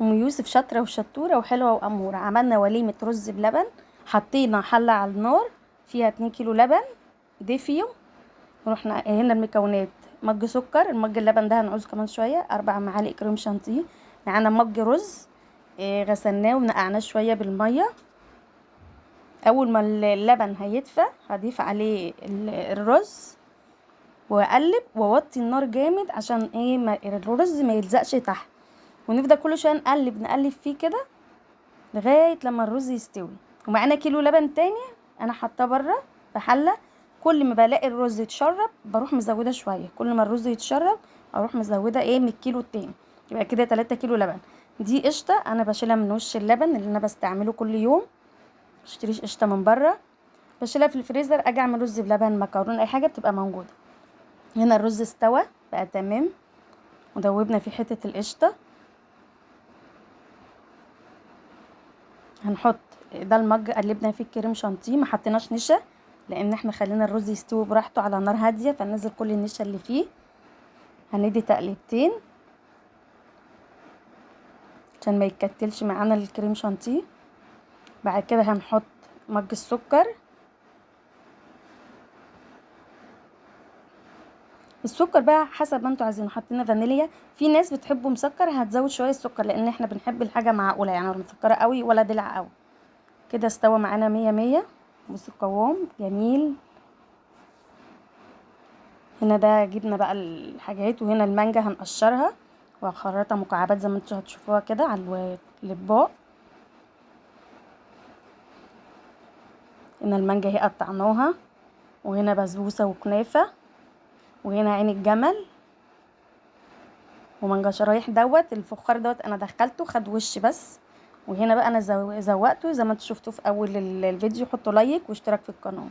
ام يوسف شاطره وشطوره وحلوه واموره. عملنا وليمه رز بلبن. حطينا حله على النار فيها 2 كيلو لبن دافيه. ورحنا هنا المكونات: مج سكر، المج اللبن ده هنعوزه كمان شويه، 4 معالق كريم شانتيه، معانا مج رز غسلناه ونقعناه شويه بالميه. اول ما اللبن هيدفى هضيف عليه الرز واقلب واوطي النار جامد عشان ايه الرز ما يلزقش تحت. ونفضل كل شويه نقلب فيه كده لغايه لما الرز يستوي. ومعانا كيلو لبن تاني انا حاطاه بره في حله. كل ما بلاقي الرز يتشرب بروح مزوده شويه، كل ما الرز يتشرب اروح مزوده من الكيلو التاني، يبقى كده 3 كيلو لبن. دي قشطه انا بشيلها من وش اللبن اللي انا بستعمله كل يوم، مشتريش قشطه من بره، بشيلها في الفريزر. اجي اعمل رز بلبن، مكرونه، اي حاجه بتبقى موجوده. هنا الرز استوى بقى تمام، ودوبنا فيه حته القشطه. هنحط ده المج قلبنا فيه الكريم شانتيه، ما حطيناش نشا لان احنا خلينا الرز يستوي براحته على نار هاديه فننزل كل النشا اللي فيه. هندي تقليبتين عشان ما يتكتلش معانا الكريم شانتيه. بعد كده هنحط مج السكر. السكر بقى حسب ما انتوا عايزين. حطينا فانيليا، في ناس بتحبه مسكر هتزود شويه السكر لان احنا بنحب الحاجه معقوله، يعني ولا مسكره قوي ولا دلع قوي. كده استوى معانا مية مية. بص القوام جميل. هنا ده جبنا بقى الحاجات، وهنا المانجا هنقشرها وهخرطها مكعبات زي ما انتوا هتشوفوها كده على الاطباق. هنا المانجا هي قطعناها، وهنا بسبوسه وكنافه، وهنا عين الجمل ومانجا شرايح. الفخار انا دخلته خد وش بس. وهنا بقى انا زوقته زي ما انتوا شفتوه في اول الفيديو. حطوا لايك واشتراك في القناه.